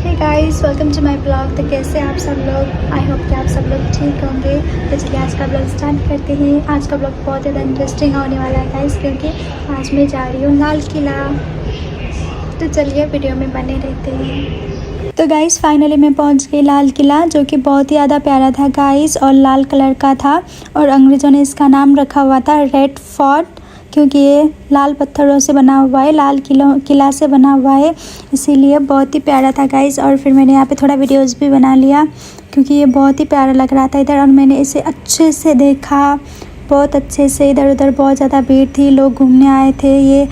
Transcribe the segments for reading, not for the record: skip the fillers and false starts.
Hey guys, welcome to my blog. तो कैसे आप सब लोग? आई होप कि आप सब लोग ठीक होंगे। तो इसलिए आज का ब्लॉग स्टार्ट करते हैं। आज का ब्लॉग बहुत ज़्यादा इंटरेस्टिंग होने वाला है गाइस, क्योंकि आज मैं जा रही हूँ लाल किला। तो चलिए वीडियो में बने रहते हैं। तो गाइस फाइनली मैं पहुंच गई लाल किला, जो कि बहुत ही ज़्यादा प्यारा था गाइस, और लाल कलर का था। और अंग्रेज़ों ने इसका नाम रखा हुआ था रेड फोर्ट, क्योंकि ये लाल पत्थरों से बना हुआ है, लाल किला से बना हुआ है, इसीलिए बहुत ही प्यारा था गाइस। और फिर मैंने यहाँ पे थोड़ा वीडियोस भी बना लिया, क्योंकि ये बहुत ही प्यारा लग रहा था इधर। और मैंने इसे अच्छे से देखा, बहुत अच्छे से। इधर उधर बहुत ज़्यादा भीड़ थी, लोग घूमने आए थे। ये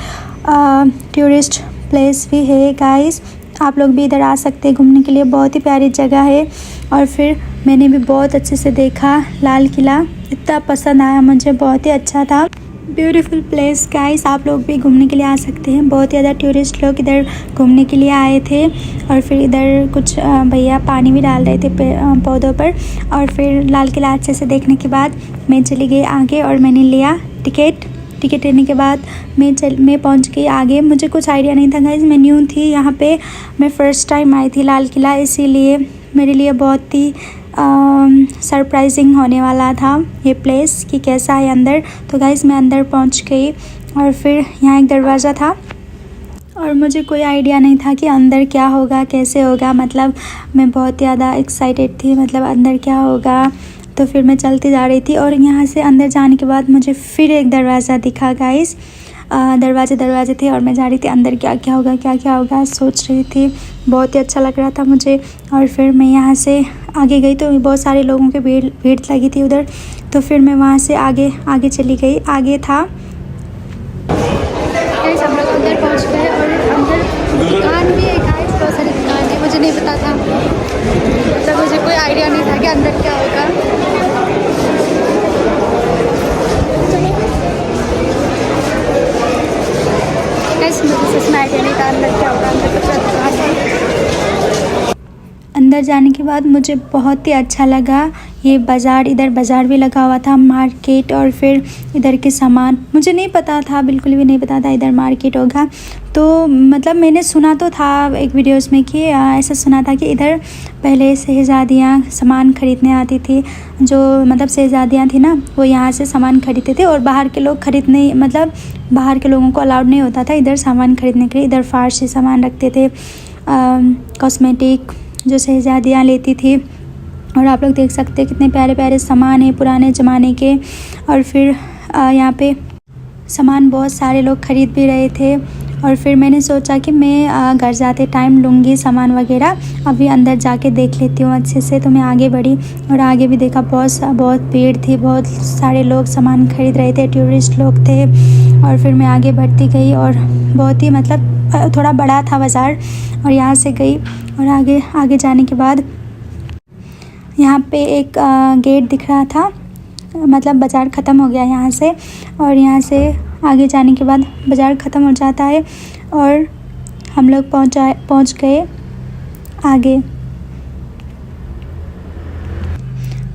टूरिस्ट प्लेस भी है गाइस, आप लोग भी इधर आ सकते हैं घूमने के लिए, बहुत ही प्यारी जगह है। और फिर मैंने भी बहुत अच्छे से देखा लाल किला, इतना पसंद आया मुझे, बहुत ही अच्छा था। ब्यूटीफुल प्लेस गाइस, आप लोग भी घूमने के लिए आ सकते हैं। बहुत ज़्यादा टूरिस्ट लोग इधर घूमने के लिए आए थे। और फिर इधर कुछ भैया पानी भी डाल रहे थे पौधों पर। और फिर लाल किला अच्छे से देखने के बाद मैं चली गई आगे, और मैंने लिया टिकट लेने के बाद मैं पहुंच गई आगे। मुझे कुछ आइडिया नहीं था गाइस, मैं न्यू थी यहाँ पे, मैं फ़र्स्ट टाइम आई थी लाल किला, इसीलिए मेरे लिए बहुत ही सरप्राइजिंग होने वाला था ये प्लेस कि कैसा है अंदर। तो गाइस मैं अंदर पहुंच गई, और फिर यहाँ एक दरवाज़ा था, और मुझे कोई आइडिया नहीं था कि अंदर क्या होगा, कैसे होगा। मतलब मैं बहुत ज़्यादा एक्साइटेड थी, मतलब अंदर क्या होगा। तो फिर मैं चलती जा रही थी, और यहाँ से अंदर जाने के बाद मुझे फिर एक दरवाज़ा दिखा गाइस। दरवाजे थे, और मैं जा रही थी अंदर, क्या होगा सोच रही थी। बहुत ही अच्छा लग रहा था मुझे। और फिर मैं यहाँ से आगे गई, तो बहुत सारे लोगों की भीड़ लगी थी उधर। तो फिर मैं वहाँ से आगे चली गई। आगे था गाइस, हम लोग अंदर पहुँच गए, और अंदर दुकान भी है गाइस, बहुत सारी दुकान है। मुझे नहीं पता था, मतलब मुझे कोई आइडिया नहीं था कि अंदर क्या होगा। गाइस मुझे सच में आइडिया नहीं था अंदर क्या होगा, अंदर कुछ दुकान है। अंदर जाने के बाद मुझे बहुत ही अच्छा लगा। ये बाज़ार, इधर बाज़ार भी लगा हुआ था, मार्केट। और फिर इधर के सामान मुझे नहीं पता था, बिल्कुल भी नहीं पता था इधर मार्केट होगा। तो मतलब मैंने सुना तो था एक वीडियोस में कि ऐसा सुना था कि इधर पहले शहज़ादियाँ सामान ख़रीदने आती थी, जो मतलब शहज़ादियाँ थी ना, वो यहाँ से सामान ख़रीदते थे। और बाहर के लोग ख़रीदने, मतलब बाहर के लोगों को अलाउड नहीं होता था इधर सामान ख़रीदने के लिए। इधर फारसी सामान रखते थे, कॉस्मेटिक जो शहज़ादियाँ लेती थी। और आप लोग देख सकते हैं कितने प्यारे प्यारे सामान हैं पुराने ज़माने के। और फिर यहाँ पे सामान बहुत सारे लोग ख़रीद भी रहे थे। और फिर मैंने सोचा कि मैं घर जाते टाइम लूँगी सामान वगैरह, अभी अंदर जाके देख लेती हूँ अच्छे से। तो मैं आगे बढ़ी, और आगे भी देखा बहुत भीड़ थी, बहुत सारे लोग सामान ख़रीद रहे थे, टूरिस्ट लोग थे। और फिर मैं आगे बढ़ती गई, और बहुत ही मतलब थोड़ा बड़ा था बाज़ार। और यहाँ से गई, और आगे जाने के बाद यहाँ पे एक गेट दिख रहा था, मतलब बाज़ार ख़त्म हो गया यहाँ से। और यहाँ से आगे जाने के बाद बाज़ार ख़त्म हो जाता है, और हम लोग पहुँच गए आगे।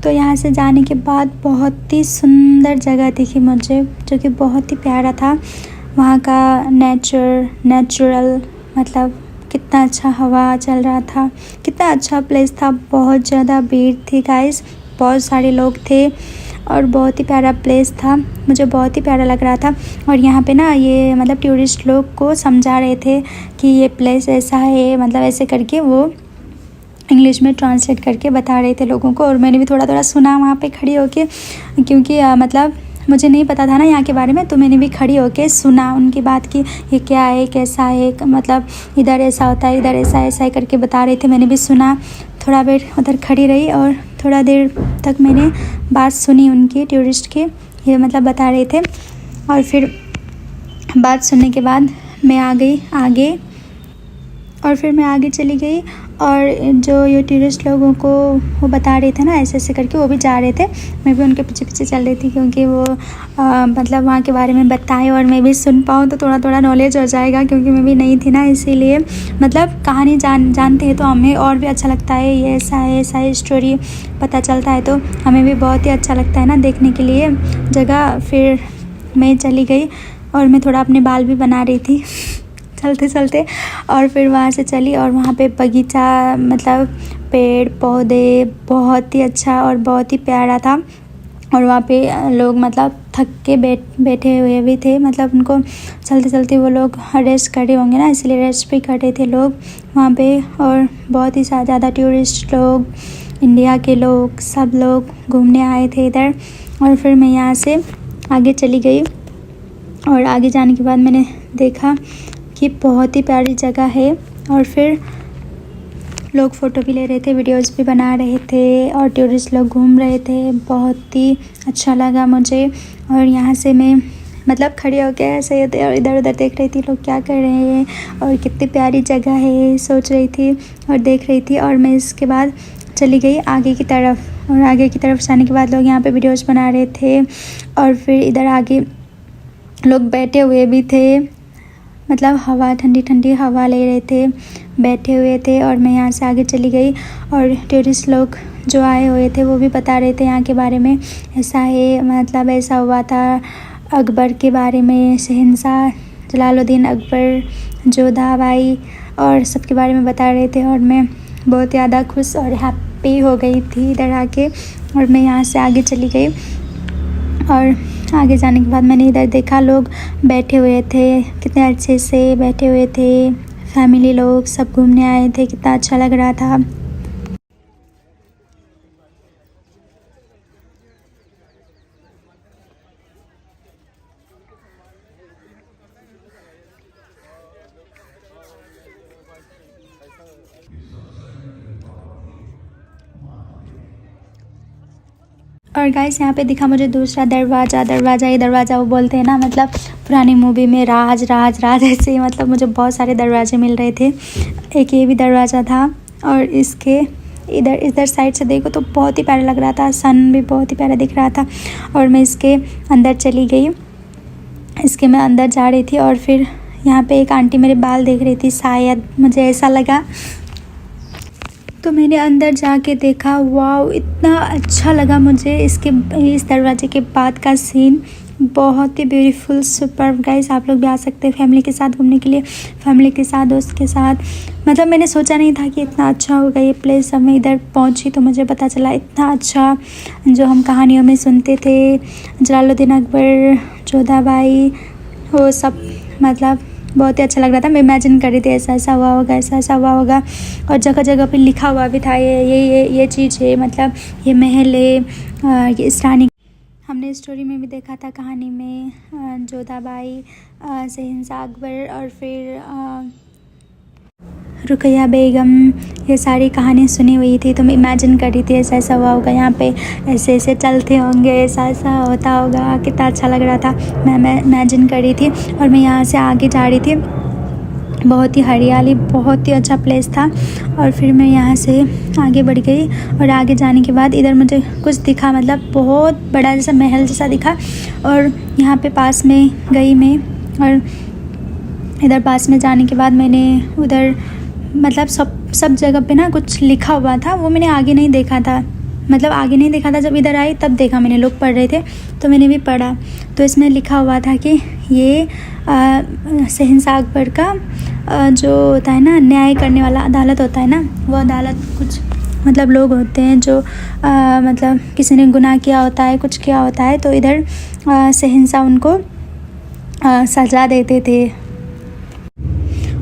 तो यहाँ से जाने के बाद बहुत ही सुंदर जगह दिखी मुझे, जो कि बहुत ही प्यारा था। वहाँ का नेचुरल, मतलब कितना अच्छा हवा चल रहा था, कितना अच्छा प्लेस था। बहुत ज़्यादा भीड़ थी गाइस, बहुत सारे लोग थे, और बहुत ही प्यारा प्लेस था, मुझे बहुत ही प्यारा लग रहा था। और यहाँ पे ना ये मतलब टूरिस्ट लोग को समझा रहे थे कि ये प्लेस ऐसा है, मतलब ऐसे करके वो इंग्लिश में ट्रांसलेट करके बता रहे थे लोगों को। और मैंने भी थोड़ा सुना वहाँ पे खड़ी होके, क्योंकि मतलब मुझे नहीं पता था ना यहाँ के बारे में। तो मैंने भी खड़ी होके सुना उनकी बात कि ये क्या है, कैसा है, मतलब इधर ऐसा होता है, इधर ऐसा है करके बता रहे थे। मैंने भी सुना, थोड़ा देर उधर खड़ी रही, और थोड़ा देर तक मैंने बात सुनी उनकी, टूरिस्ट की, ये मतलब बता रहे थे। और फिर बात सुनने के बाद मैं आ गई आगे, और फिर मैं आगे चली गई। और जो ये टूरिस्ट लोगों को वो बता रहे थे ना ऐसे करके, वो भी जा रहे थे, मैं भी उनके पीछे चल रही थी, क्योंकि वो मतलब वहाँ के बारे में बताएं और मैं भी सुन पाऊँ, तो थोड़ा नॉलेज हो जाएगा, क्योंकि मैं भी नहीं थी ना, इसीलिए मतलब कहानी जानते हैं तो हमें और भी अच्छा लगता है। ये ऐसा है स्टोरी पता चलता है, तो हमें भी बहुत ही अच्छा लगता है ना देखने के लिए जगह। फिर मैं चली गई, और मैं थोड़ा अपने बाल भी बना रही थी चलते चलते। और फिर वहाँ से चली और वहाँ पे बगीचा मतलब पेड़ पौधे बहुत ही अच्छा और बहुत ही प्यारा था। और वहाँ पे लोग मतलब थक के बैठे हुए भी थे, मतलब उनको चलते चलते वो लोग रेस्ट करे होंगे ना, इसलिए रेस्ट भी कर रहे थे लोग वहाँ पे। और बहुत ही ज़्यादा टूरिस्ट लोग, इंडिया के लोग, सब लोग घूमने आए थे इधर। और फिर मैं यहाँ से आगे चली गई और आगे जाने के बाद मैंने देखा कि बहुत ही प्यारी जगह है। और फिर लोग फ़ोटो भी ले रहे थे, वीडियोस भी बना रहे थे और टूरिस्ट लोग घूम रहे थे। बहुत ही अच्छा लगा मुझे। और यहाँ से मैं मतलब खड़ी होकर ऐसे इधर उधर देख रही थी लोग क्या कर रहे हैं और कितनी प्यारी जगह है, सोच रही थी और देख रही थी। और मैं इसके बाद चली गई आगे की तरफ। और आगे की तरफ जाने के बाद लोग यहाँ पे वीडियोस बना रहे थे। और फिर इधर आगे लोग बैठे हुए भी थे, मतलब हवा, ठंडी ठंडी हवा ले रहे थे, बैठे हुए थे। और मैं यहाँ से आगे चली गई और टूरिस्ट लोग जो आए हुए थे वो भी बता रहे थे यहाँ के बारे में, ऐसा है मतलब ऐसा हुआ था अकबर के बारे में, शहंशाह जलालुद्दीन अकबर, जोधाबाई और सब के बारे में बता रहे थे। और मैं बहुत ज़्यादा खुश और हैप्पी हो गई थी इधर आके। और मैं यहाँ से आगे चली गई और आगे जाने के बाद मैंने इधर देखा लोग बैठे हुए थे, कितने अच्छे से बैठे हुए थे, फैमिली लोग सब घूमने आए थे, कितना अच्छा लग रहा था। और गाइस यहाँ पे दिखा मुझे दूसरा दरवाज़ा, ये दरवाज़ा वो बोलते हैं ना, मतलब पुरानी मूवी में राज राज राज ऐसे ही, मतलब मुझे बहुत सारे दरवाजे मिल रहे थे। एक ये भी दरवाज़ा था और इसके इधर साइड से देखो तो बहुत ही प्यारा लग रहा था, सन भी बहुत ही प्यारा दिख रहा था। और मैं इसके अंदर चली गई, इसके मैं अंदर जा रही थी और फिर यहाँ पे एक आंटी मेरे बाल देख रही थी, शायद मुझे ऐसा लगा। तो मैंने अंदर जाके देखा, वाव इतना अच्छा लगा मुझे। इस दरवाजे के बाद का सीन बहुत ही ब्यूटीफुल, सुपर। गाइस आप लोग भी आ सकते हैं फैमिली के साथ घूमने के लिए, फैमिली के साथ, दोस्त के साथ। मतलब मैंने सोचा नहीं था कि इतना अच्छा होगा ये प्लेस। जब मैं इधर पहुंची तो मुझे पता चला इतना अच्छा, जो हम कहानियों में सुनते थे, जलालुद्दीन अकबर, जोधाबाई, वो सब, मतलब बहुत ही अच्छा लग रहा था। मैं इमेजिन कर रही थी ऐसा ऐसा हुआ होगा, ऐसा ऐसा हुआ होगा। और जगह जगह पे लिखा हुआ भी था ये चीज़ है, मतलब ये महल है, ये इस रानी। हमने स्टोरी में भी देखा था, कहानी में जोधाबाई, शहंशाह अकबर और फिर रुकैया बेगम, ये सारी कहानी सुनी हुई थी। तो मैं इमेजिन कर रही थी ऐसा ऐसा हुआ होगा, यहाँ पे ऐसे ऐसे चलते होंगे, ऐसा ऐसा होता होगा, कितना अच्छा लग रहा था। मैं इमेजिन कर रही थी। और मैं यहाँ से आगे जा रही थी, बहुत ही हरियाली, बहुत ही अच्छा प्लेस था। और फिर मैं यहाँ से आगे बढ़ गई और आगे जाने के बाद इधर मुझे कुछ दिखा, मतलब बहुत बड़ा जैसा महल जैसा दिखा। और यहाँ पे पास में गई मैं, और इधर पास में जाने के बाद मैंने उधर मतलब सब जगह पे ना कुछ लिखा हुआ था, वो मैंने आगे नहीं देखा था, मतलब आगे नहीं देखा था, जब इधर आई तब देखा मैंने, लोग पढ़ रहे थे तो मैंने भी पढ़ा। तो इसमें लिखा हुआ था कि ये शहंशाह अकबर का जो होता है ना, न्याय करने वाला अदालत होता है ना, वो अदालत कुछ मतलब लोग होते हैं जो मतलब किसी ने गुनाह किया होता है, कुछ किया होता है, तो इधर शहंशाह उनको सज़ा देते थे।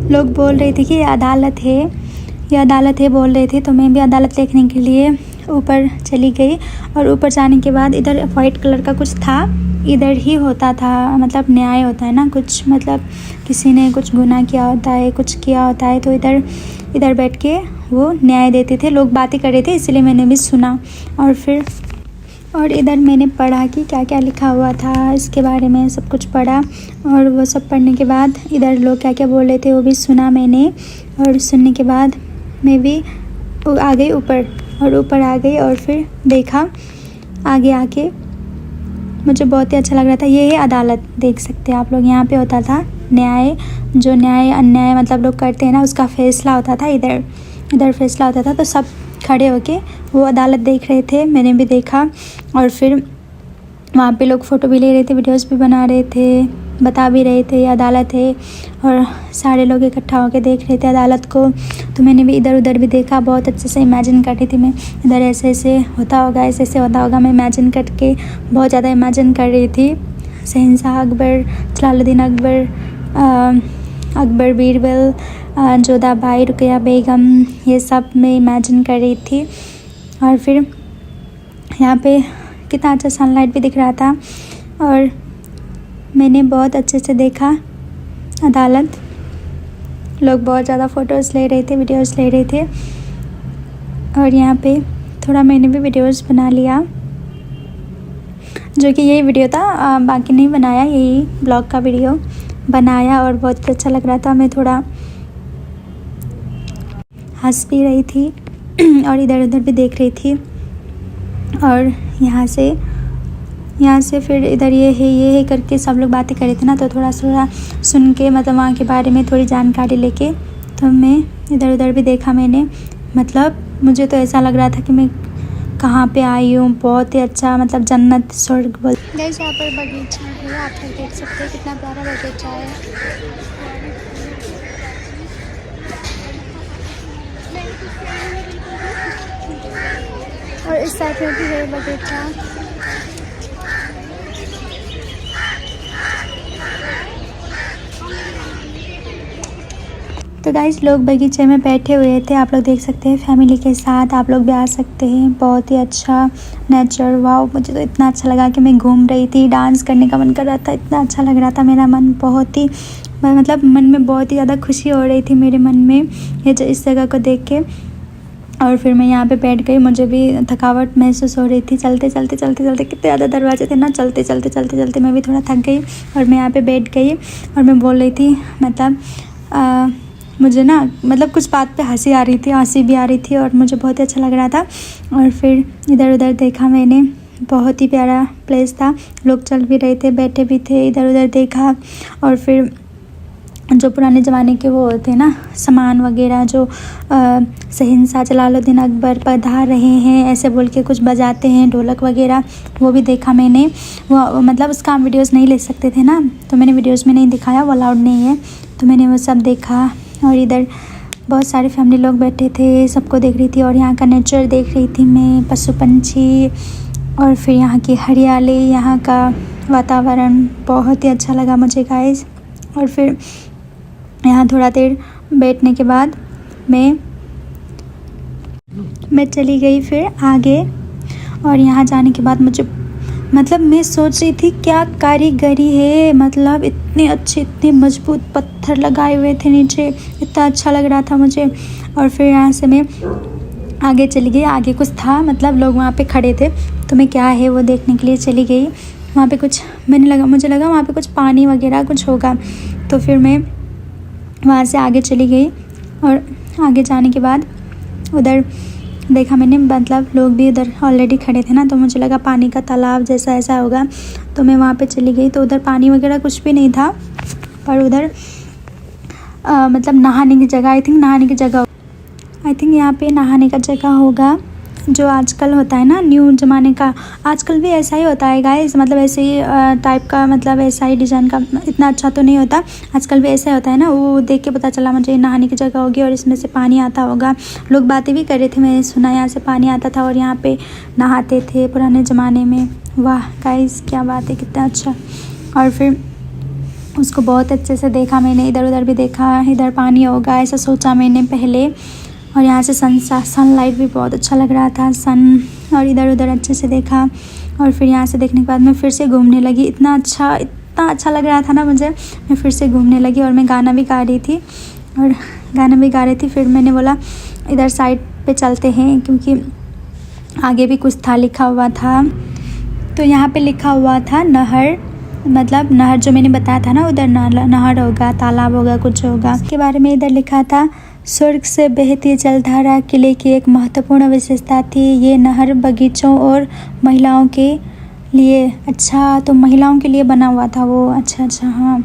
लोग बोल रहे थे कि ये अदालत है बोल रहे थे। तो मैं भी अदालत देखने के लिए ऊपर चली गई। और ऊपर जाने के बाद इधर वाइट कलर का कुछ था, इधर ही होता था, मतलब न्याय होता है ना कुछ, मतलब किसी ने कुछ गुनाह किया होता है, कुछ किया होता है, तो इधर बैठ के वो न्याय देते थे। लोग बातें कर रहे थे, इसलिए मैंने भी सुना। और इधर मैंने पढ़ा कि क्या क्या लिखा हुआ था, इसके बारे में सब कुछ पढ़ा। और वो सब पढ़ने के बाद इधर लोग क्या क्या बोल रहे थे वो भी सुना मैंने। और सुनने के बाद मैं भी आ गई ऊपर, और ऊपर आ गई और फिर देखा आगे आके, मुझे बहुत ही अच्छा लग रहा था। ये है अदालत, देख सकते हैं आप लोग, यहाँ पे होता था न्याय, जो न्याय अन्याय मतलब लोग करते हैं ना, उसका फैसला होता था, इधर फैसला होता था। तो सब खड़े होके वो अदालत देख रहे थे, मैंने भी देखा। और फिर वहाँ पे लोग फ़ोटो भी ले रहे थे, वीडियोस भी बना रहे थे, बता भी रहे थे ये अदालत है, और सारे लोग इकट्ठा होकर देख रहे थे अदालत को। तो मैंने भी इधर उधर भी देखा, बहुत अच्छे से इमेजिन कर रही थी मैं, इधर ऐसे ऐसे होता होगा, ऐसे ऐसे होता होगा, मैं इमेजिन करके बहुत ज़्यादा इमेजिन कर रही थी। शहंशाह अकबर, जलालुद्दीन अकबर, अकबर बीरबल, जोधाबाई, रुकैया बेगम, ये सब मैं इमेजिन कर रही थी। और फिर यहाँ पे कितना अच्छा सनलाइट भी दिख रहा था, और मैंने बहुत अच्छे से देखा अदालत। लोग बहुत ज़्यादा फ़ोटोज़ ले रहे थे, वीडियोज़ ले रहे थे, और यहाँ पे थोड़ा मैंने भी वीडियोज़ बना लिया, जो कि यही वीडियो था, बाकी नहीं बनाया, यही ब्लॉग का वीडियो बनाया, और बहुत अच्छा लग रहा था। मैं थोड़ा हंस भी रही थी और इधर उधर भी देख रही थी। और यहाँ से फिर इधर ये है करके सब लोग बातें कर रहे थे ना, तो थोड़ा सुन के, मतलब वहाँ के बारे में थोड़ी जानकारी लेके, तो मैं इधर उधर भी देखा मैंने। मतलब मुझे तो ऐसा लग रहा था कि मैं कहाँ पे आई हूँ, बहुत ही अच्छा, मतलब जन्नत, स्वर्ग बोल। गाइस यहाँ पर बगीचा है, आप लोग देख सकते हैं कितना प्यारा बगीचा है। और इस साइड में भी है बगीचा। तो गाइस लोग बगीचे में बैठे हुए थे, आप लोग देख सकते हैं, फैमिली के साथ आप लोग भी आ सकते हैं। बहुत ही अच्छा नेचर, वाओ, मुझे तो इतना अच्छा लगा कि मैं घूम रही थी, डांस करने का मन कर रहा था, इतना अच्छा लग रहा था, मेरा मन बहुत ही, मतलब मन में बहुत ही ज़्यादा खुशी हो रही थी मेरे मन में ये इस जगह को देख के। और फिर मैं यहाँ पे बैठ गई, मुझे भी थकावट महसूस हो रही थी, चलते कितने ज़्यादा दरवाजे थे ना, चलते मैं भी थोड़ा थक गई, और मैं यहाँ पे बैठ गई, और मैं बोल रही थी, मतलब मुझे ना, मतलब कुछ बात पे हंसी आ रही थी, हंसी भी आ रही थी, और मुझे बहुत ही अच्छा लग रहा था। और फिर इधर उधर देखा मैंने, बहुत ही प्यारा प्लेस था, लोग चल भी रहे थे, बैठे भी थे, इधर उधर देखा। और फिर जो पुराने ज़माने के वो होते हैं ना, सामान वगैरह, जो शहंशाह जलालुद्दीन अकबर पधार रहे हैं ऐसे बोल के कुछ बजाते हैं, ढोलक वगैरह, वो भी देखा मैंने। वो मतलब उसका हम वीडियोज़ नहीं ले सकते थे ना, तो मैंने वीडियोज़ में नहीं दिखाया, वो अलाउड नहीं है, तो मैंने वो सब देखा। और इधर बहुत सारे फैमिली लोग बैठे थे, सबको देख रही थी, और यहाँ का नेचर देख रही थी मैं, पशु पंछी, और फिर यहाँ की हरियाली, यहाँ का वातावरण बहुत ही अच्छा लगा मुझे गाइस। और फिर यहाँ थोड़ा देर बैठने के बाद मैं चली गई फिर आगे, और यहाँ जाने के बाद मुझे, मतलब मैं सोच रही थी क्या कारीगरी है, मतलब इतने अच्छे, इतने मजबूत पत्थर लगाए हुए थे नीचे, इतना अच्छा लग रहा था मुझे। और फिर यहाँ से मैं आगे चली गई, आगे कुछ था, मतलब लोग वहाँ पे खड़े थे, तो मैं क्या है वो देखने के लिए चली गई। वहाँ पे कुछ मुझे लगा वहाँ पे कुछ पानी वगैरह कुछ होगा, तो फिर मैं वहाँ से आगे चली गई। और आगे जाने के बाद उधर देखा मैंने, मतलब लोग भी उधर ऑलरेडी खड़े थे ना, तो मुझे लगा पानी का तालाब जैसा ऐसा होगा, तो मैं वहाँ पे चली गई। तो उधर पानी वगैरह कुछ भी नहीं था, पर उधर मतलब नहाने की जगह, आई थिंक यहाँ पे नहाने का जगह होगा, जो आजकल होता है ना, न्यू ज़माने का, आजकल भी ऐसा ही होता है गाइस, मतलब ऐसे ही टाइप का, मतलब ऐसा ही डिज़ाइन का, इतना अच्छा तो नहीं होता, आजकल भी ऐसा ही होता है ना। वो देख के पता चला मुझे नहाने की जगह होगी, और इसमें से पानी आता होगा। लोग बातें भी कर रहे थे, मैंने सुना यहाँ से पानी आता था, और यहाँ पे नहाते थे पुराने ज़माने में। वाह गाइस, क्या बात है, कितना अच्छा। और फिर उसको बहुत अच्छे से देखा मैंने, इधर उधर भी देखा, इधर पानी होगा ऐसा सोचा मैंने पहले। और यहाँ से सनलाइट भी बहुत अच्छा लग रहा था, और इधर उधर अच्छे से देखा। और फिर यहाँ से देखने के बाद मैं फिर से घूमने लगी, इतना अच्छा लग रहा था ना मुझे, मैं फिर से घूमने लगी। और मैं गाना भी गा रही थी, फिर मैंने बोला इधर साइड पे चलते हैं, क्योंकि आगे भी कुछ था, लिखा हुआ था। तो यहाँ पे लिखा हुआ था नहर, मतलब नहर जो मैंने बताया था ना, उधर नहर होगा, तालाब होगा, कुछ होगा, इसके बारे में इधर लिखा था। स्वर्ग से बहती जलधारा किले की एक महत्वपूर्ण विशेषता थी। ये नहर बगीचों और महिलाओं के लिए, अच्छा तो महिलाओं के लिए बना हुआ था वो, अच्छा हाँ,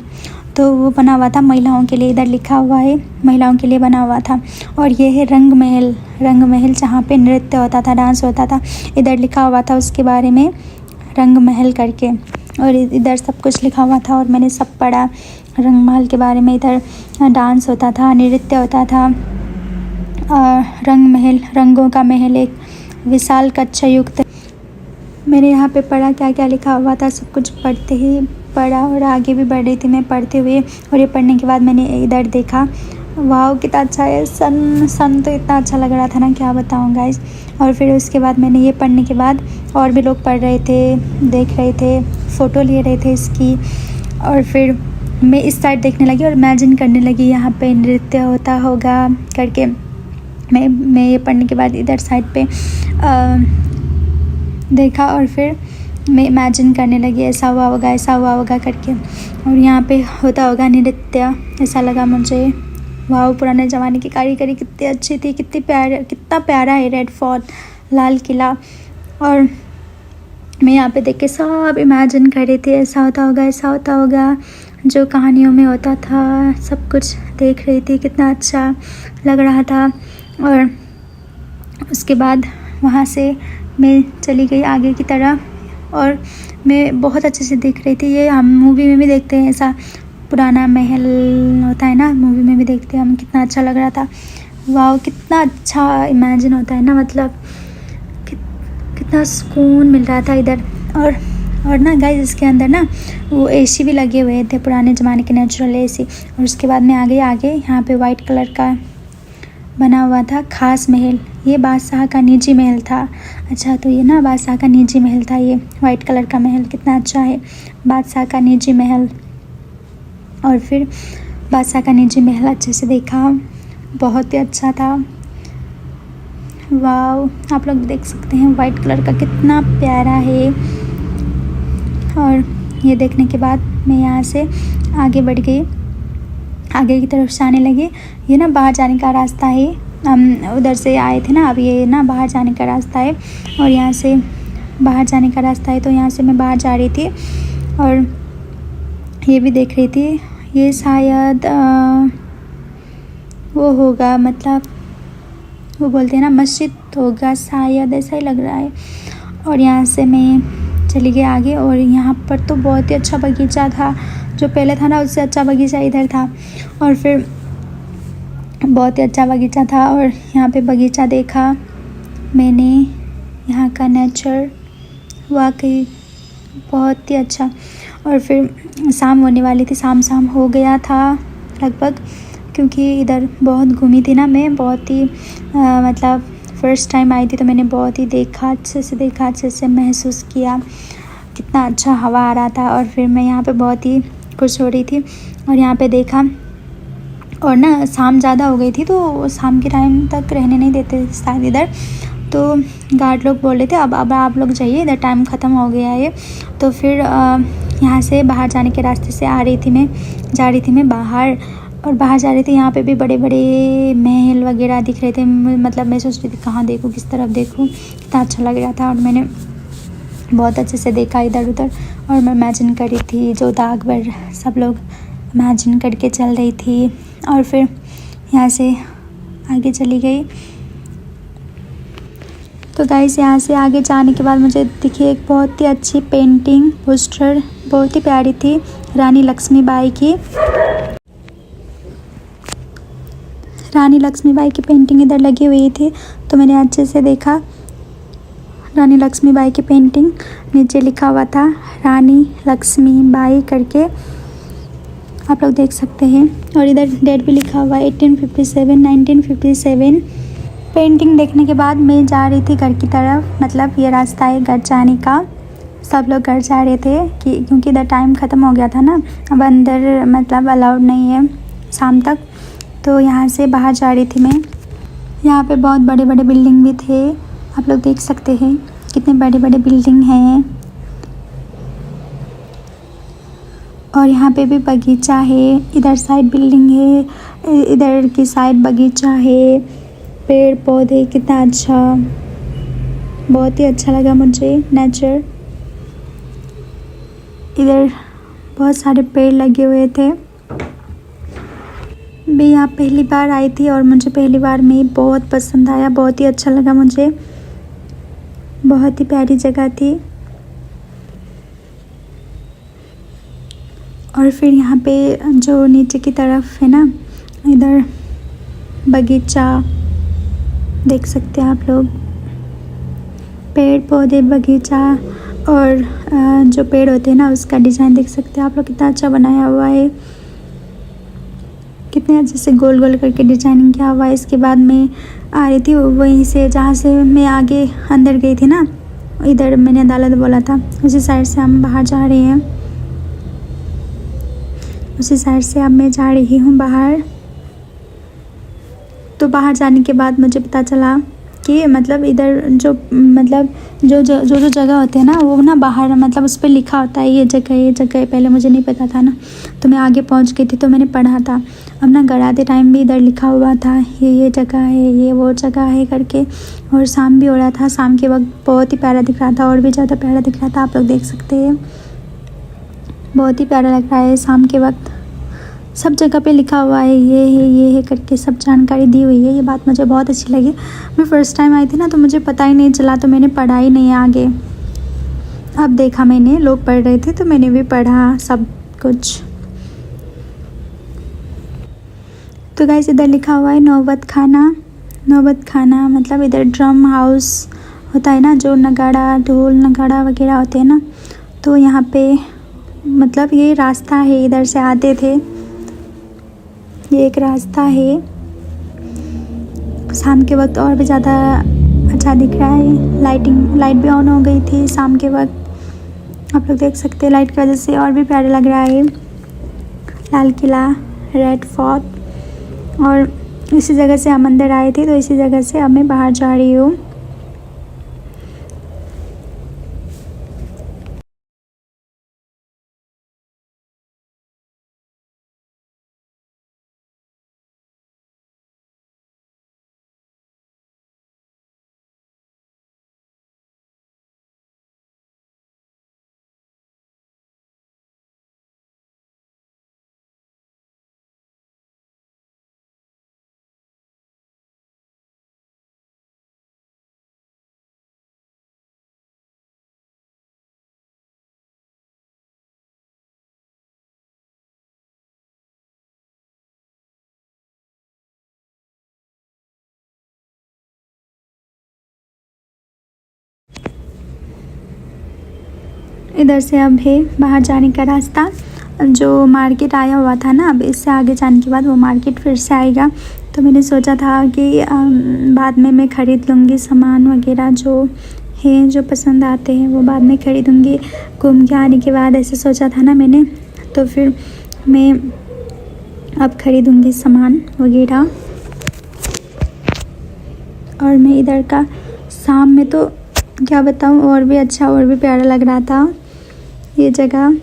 तो वो बना हुआ था महिलाओं के लिए, इधर लिखा हुआ है महिलाओं के लिए बना हुआ था। और ये है रंग महल जहाँ पे नृत्य होता था, डांस होता था, इधर लिखा हुआ था उसके बारे में, रंग महल करके। और इधर सब कुछ लिखा हुआ था और मैंने सब पढ़ा रंगमहल के बारे में। इधर डांस होता था, नृत्य होता था, रंग महल, रंगों का महल, एक विशाल कक्षा युक्त। मैंने यहाँ पे पढ़ा क्या क्या लिखा हुआ था, सब कुछ पढ़ते ही पढ़ा और आगे भी बढ़ रही थी मैं पढ़ते हुए। और ये पढ़ने के बाद मैंने इधर देखा, वाह कितना अच्छा है, सन तो इतना अच्छा लग रहा था ना, क्या बताऊँ गाइस। और फिर उसके बाद मैंने ये पढ़ने के बाद और भी लोग पढ़ रहे थे, देख रहे थे, फ़ोटो ले रहे थे इसकी। और फिर मैं इस साइड देखने लगी और इमेजिन करने लगी यहाँ पे नृत्य होता होगा करके। मैं ये पढ़ने के बाद इधर साइड पे देखा और फिर मैं इमेजिन करने लगी ऐसा हुआ होगा, ऐसा हुआ होगा करके। और यहाँ पे होता होगा नृत्य, ऐसा लगा मुझे। वाह, पुराने ज़माने की कारीगरी कितनी अच्छी थी, कितना प्यारा है रेड फोर्ट, लाल किला। और मैं यहाँ पे देख के सब इमेजिन कर रही थी, ऐसा होता होगा, ऐसा होता होगा, जो कहानियों में होता था, सब कुछ देख रही थी, कितना अच्छा लग रहा था। और उसके बाद वहाँ से मैं चली गई आगे की तरफ और मैं बहुत अच्छे से देख रही थी। ये हम मूवी में भी देखते हैं, ऐसा पुराना महल होता है ना, मूवी में भी देखते हैं हम, कितना अच्छा लग रहा था। वाह, कितना अच्छा इमेजिन होता है ना, मतलब कितना सुकून मिल रहा था इधर। और ना गाइस, इसके अंदर ना वो एसी भी लगे हुए थे, पुराने ज़माने के नेचुरल एसी। और उसके बाद में आगे यहाँ पे वाइट कलर का बना हुआ था खास महल, ये बादशाह का निजी महल था। अच्छा, तो ये ना बादशाह का निजी महल था, ये वाइट कलर का महल कितना अच्छा है, बादशाह का निजी महल। और फिर बादशाह का निजी महल अच्छे से देखा, बहुत ही अच्छा था। वाह, आप लोग देख सकते हैं वाइट कलर का कितना प्यारा है। और ये देखने के बाद मैं यहाँ से आगे बढ़ गई, आगे की तरफ से आने लगी। ये ना बाहर जाने का रास्ता है, हम उधर से आए थे ना, अब ये ना बाहर जाने का रास्ता है। और यहाँ से बाहर जाने का रास्ता है, तो यहाँ से मैं बाहर जा रही थी और ये भी देख रही थी। ये शायद वो होगा, मतलब वो बोलते हैं ना मस्जिद होगा शायद, ऐसा ही लग रहा है। और यहाँ से मैं चली गई आगे और यहाँ पर तो बहुत ही अच्छा बगीचा था, जो पहले था ना उससे अच्छा बगीचा इधर था। और फिर बहुत ही अच्छा बगीचा था और यहाँ पे बगीचा देखा मैंने, यहाँ का नेचर वाकई बहुत ही अच्छा। और फिर शाम होने वाली थी, शाम हो गया था लगभग, क्योंकि इधर बहुत घूमी थी ना मैं, बहुत ही मतलब फ़र्स्ट टाइम आई थी, तो मैंने बहुत ही देखा, अच्छे से महसूस किया, कितना अच्छा हवा आ रहा था। और फिर मैं यहाँ पे बहुत ही खुश हो रही थी और यहाँ पे देखा। और ना शाम ज़्यादा हो गई थी, तो शाम के टाइम तक रहने नहीं देते शायद इधर, तो गार्ड लोग बोल रहे थे अब आप लोग जाइए, इधर टाइम ख़त्म हो गया है। तो फिर यहाँ से बाहर जाने के रास्ते से जा रही थी मैं बाहर, और बाहर जा रही थी। यहाँ पे भी बड़े बड़े महल वगैरह दिख रहे थे, मतलब मैं सोच रही थी कहाँ देखूँ, किस तरफ देखूँ, कितना अच्छा लग रहा था। और मैंने बहुत अच्छे से देखा इधर उधर, और मैं इमेजिन कर रही थी, जो अकबर सब लोग इमेजिन करके चल रही थी। और फिर यहाँ से आगे चली गई। तो गाइस, यहाँ से आगे जाने के बाद मुझे दिखी एक बहुत ही अच्छी पेंटिंग, पोस्टर, बहुत ही प्यारी थी, रानी लक्ष्मीबाई की। रानी लक्ष्मीबाई की पेंटिंग इधर लगी हुई थी, तो मैंने अच्छे से देखा रानी लक्ष्मीबाई की पेंटिंग। नीचे लिखा हुआ था रानी लक्ष्मीबाई करके, आप लोग देख सकते हैं। और इधर डेट भी लिखा हुआ है 1957। पेंटिंग देखने के बाद मैं जा रही थी घर की तरफ, मतलब ये रास्ता है घर जाने का। सब लोग घर जा रहे थे क्योंकि इधर टाइम ख़त्म हो गया था ना, अब अंदर मतलब अलाउड नहीं है शाम तक। तो यहाँ से बाहर जा रही थी मैं। यहाँ पे बहुत बड़े बड़े बिल्डिंग भी थे, आप लोग देख सकते हैं कितने बड़े बड़े बिल्डिंग हैं। और यहाँ पे भी बगीचा है, इधर साइड बिल्डिंग है, इधर की साइड बगीचा है, पेड़ पौधे, कितना अच्छा, बहुत ही अच्छा लगा मुझे नेचर। इधर बहुत सारे पेड़ लगे हुए थे। मैं यहाँ पहली बार आई थी और मुझे पहली बार में बहुत पसंद आया, बहुत ही अच्छा लगा मुझे, बहुत ही प्यारी जगह थी। और फिर यहाँ पे जो नीचे की तरफ है ना, इधर बगीचा देख सकते हैं आप लोग, पेड़ पौधे, बगीचा, और जो पेड़ होते हैं ना उसका डिज़ाइन देख सकते हैं आप लोग, कितना अच्छा बनाया हुआ है, कितने अच्छे से गोल गोल करके डिजाइनिंग किया हुआ है। इसके बाद मैं आ रही थी वहीं से, जहाँ से मैं आगे अंदर गई थी ना, इधर मैंने अदालत बोला था, उसी साइड से हम बाहर जा रहे हैं, उसी साइड से अब मैं जा रही हूँ बाहर। तो बाहर जाने के बाद मुझे पता चला कि मतलब इधर जो मतलब जो जगह होते हैं ना वो ना बाहर मतलब उस पर लिखा होता है ये जगह, पहले मुझे नहीं पता था ना, तो मैं आगे पहुंच गई थी तो मैंने पढ़ा था। अब ना गड़ाते टाइम भी इधर लिखा हुआ था ये जगह है, ये वो जगह है करके, और शाम भी हो रहा था, शाम के वक्त बहुत ही प्यारा दिख रहा था, और भी ज़्यादा प्यारा दिख रहा था, आप लोग देख सकते हैं, बहुत ही प्यारा लग रहा है शाम के वक्त। सब जगह पे लिखा हुआ है ये है करके, सब जानकारी दी हुई है, ये बात मुझे बहुत अच्छी लगी। मैं फ़र्स्ट टाइम आई थी ना तो मुझे पता ही नहीं चला, तो मैंने पढ़ा ही नहीं आगे। अब देखा मैंने, लोग पढ़ रहे थे तो मैंने भी पढ़ा सब कुछ। तो गाइस इधर लिखा हुआ है नौबत खाना। नौबत खाना मतलब इधर ड्रम हाउस होता है ना, जो नगाड़ा, ढोल नगाड़ा वगैरह होते हैं ना, तो यहाँ पे मतलब ये रास्ता है, इधर से आते थे, ये एक रास्ता है। शाम के वक्त और भी ज़्यादा अच्छा दिख रहा है, लाइट भी ऑन हो गई थी शाम के वक्त, आप लोग देख सकते हैं, लाइट की वजह से और भी प्यारा लग रहा है। लाल किला, रेड फोर्ट, और इसी जगह से हम अंदर आए थे, तो इसी जगह से अब मैं बाहर जा रही हूँ। इधर से अब है बाहर जाने का रास्ता, जो मार्केट आया हुआ था ना, अब इससे आगे जाने के बाद वो मार्केट फिर से आएगा। तो मैंने सोचा था कि बाद में मैं ख़रीद लूँगी सामान वगैरह जो है, जो पसंद आते हैं वो बाद में ख़रीदूँगी घूम के आने के बाद, ऐसे सोचा था ना मैंने। तो फिर मैं अब ख़रीदूँगी सामान वगैरह। और मैं इधर का शाम में तो क्या बताऊँ, और भी अच्छा और भी प्यारा लग रहा था ये जगह।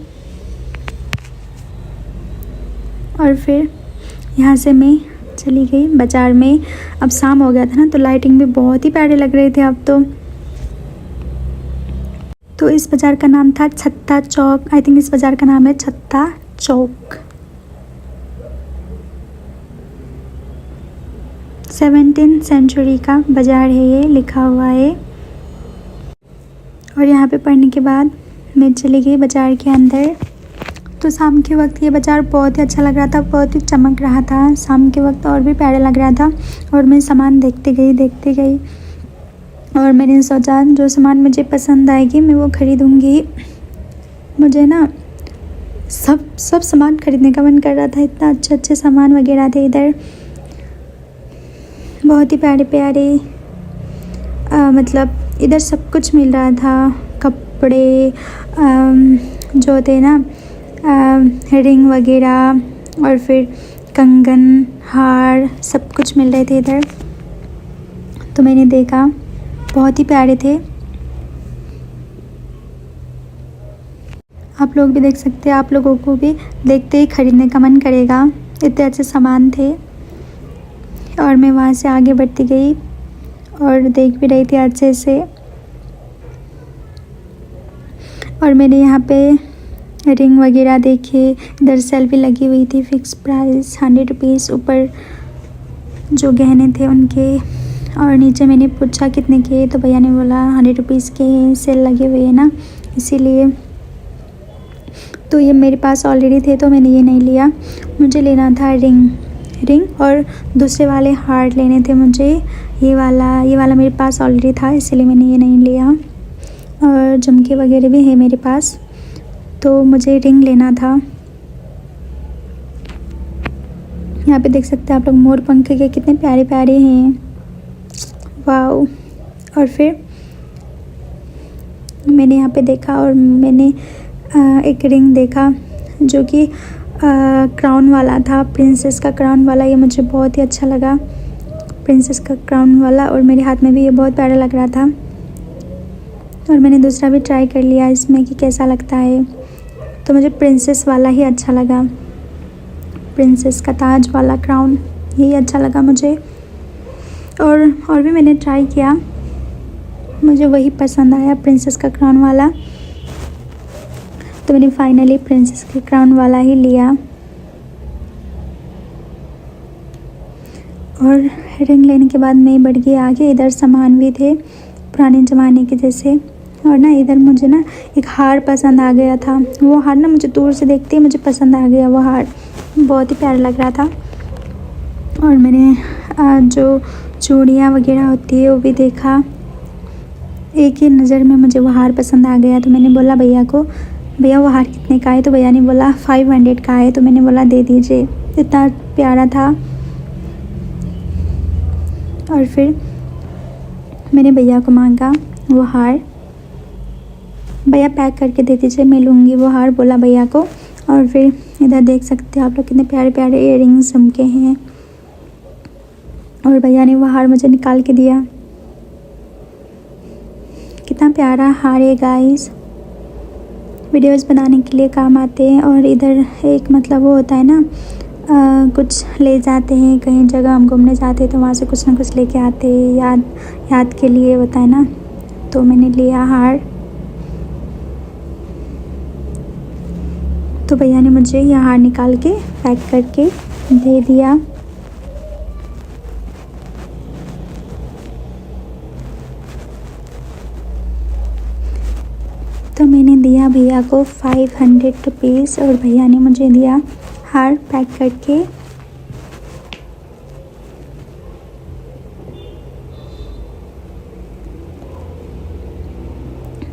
और फिर यहाँ से मैं चली गई बाज़ार में। अब शाम हो गया था ना, तो लाइटिंग भी बहुत ही प्यारे लग रहे थे अब तो इस बाज़ार का नाम था छत्ता चौक, आई थिंक इस बाज़ार का नाम है छत्ता चौक। 17वीं सेंचुरी का बाज़ार है ये, लिखा हुआ है। और यहाँ पे पढ़ने के बाद मैं चली गई बाज़ार के अंदर। तो शाम के वक्त ये बाज़ार बहुत ही अच्छा लग रहा था, बहुत ही चमक रहा था शाम के वक्त, और भी प्यारा लग रहा था। और मैं सामान देखते गई और मैंने सोचा जो सामान मुझे पसंद आएगी मैं वो ख़रीदूँगी। मुझे ना सब सामान ख़रीदने का मन कर रहा था, इतना अच्छे सामान वगैरह थे इधर, बहुत ही प्यारे मतलब इधर सब कुछ मिल रहा था, कपड़े जो थे ना, रिंग वगैरह, और फिर कंगन, हार, सब कुछ मिल रहे थे इधर। तो मैंने देखा, बहुत ही प्यारे थे। आप लोग भी देख सकते हैं, आप लोगों को भी देखते ही ख़रीदने का मन करेगा, इतने अच्छे सामान थे। और मैं वहाँ से आगे बढ़ती गई और देख भी रही थी अच्छे से। और मैंने यहाँ पे रिंग वगैरह देखे, इधर सेल भी लगी हुई थी, फिक्स प्राइस 100 रुपीज़ ऊपर जो गहने थे उनके। और नीचे मैंने पूछा कितने के, तो भैया ने बोला 100 रुपीज़ के, सेल लगे हुए हैं ना इसीलिए। तो ये मेरे पास ऑलरेडी थे तो मैंने ये नहीं लिया। मुझे लेना था रिंग और दूसरे वाले हार्ट लेने थे मुझे। ये वाला मेरे पास ऑलरेडी था, इसलिए मैंने ये नहीं लिया। और झुमके वगैरह भी है मेरे पास, तो मुझे रिंग लेना था। यहाँ पे देख सकते हैं आप लोग मोर पंख के कितने प्यारे प्यारे हैं, वाओ। और फिर मैंने यहाँ पे देखा और मैंने एक रिंग देखा जो कि क्राउन वाला था, प्रिंसेस का क्राउन वाला। ये मुझे बहुत ही अच्छा लगा, प्रिंसेस का क्राउन वाला, और मेरे हाथ में भी ये बहुत प्यारा लग रहा था। और मैंने दूसरा भी ट्राई कर लिया इसमें कि कैसा लगता है, तो मुझे प्रिंसेस वाला ही अच्छा लगा, प्रिंसेस का ताज वाला क्राउन, यही अच्छा लगा मुझे। और भी मैंने ट्राई किया, मुझे वही पसंद आया, प्रिंसेस का क्राउन वाला। तो मैंने फाइनली प्रिंसेस के क्राउन वाला ही लिया। और रिंग लेने के बाद मैं बढ़ गई आगे। इधर सामान भी थे पुराने ज़माने के जैसे, और ना इधर मुझे ना एक हार पसंद आ गया था। वो हार ना मुझे दूर से देखते ही मुझे पसंद आ गया, वो हार बहुत ही प्यारा लग रहा था। और मैंने जो चूड़ियाँ वगैरह होती है वो भी देखा, एक ही नज़र में मुझे वो हार पसंद आ गया। तो मैंने बोला भैया को, भैया वो हार कितने का है? तो भैया ने बोला 500 का है। तो मैंने बोला दे दीजिए, इतना प्यारा था। और फिर मैंने भैया को मांगा वो हार, भैया पैक करके दे दीजिए, मैं लूँगी वो हार, बोला भैया को। और फिर इधर देख सकते हो आप लोग कितने प्यारे प्यारे इयररिंग्स झुमके हैं, और भैया ने वो हार मुझे निकाल के दिया। कितना प्यारा हार है गाइस, वीडियोस बनाने के लिए काम आते हैं। और इधर एक मतलब वो होता है ना, कुछ ले जाते हैं कहीं जगह, हम घूमने जाते हैं तो वहाँ से कुछ ना कुछ लेके आते हैं, याद के लिए होता है ना। तो मैंने लिया हार, तो भैया ने मुझे यह हार निकाल के पैक करके दे दिया। तो मैंने दिया भैया को 500 रुपीज़, और भैया ने मुझे दिया हार पैक करके।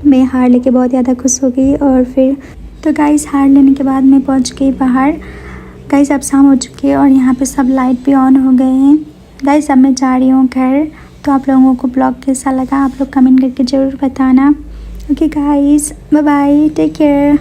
मैं हार लेके बहुत ज़्यादा खुश हो गई। और फिर तो गाइस हार लेने के बाद मैं पहुंच गई बाहर। गाइस अब शाम हो चुकी है और यहाँ पे सब लाइट भी ऑन हो गए हैं। गाइस अब मैं जा रही हूँ घर। तो आप लोगों को ब्लॉग कैसा लगा आप लोग कमेंट करके ज़रूर बताना। Okay guys, bye bye, take care.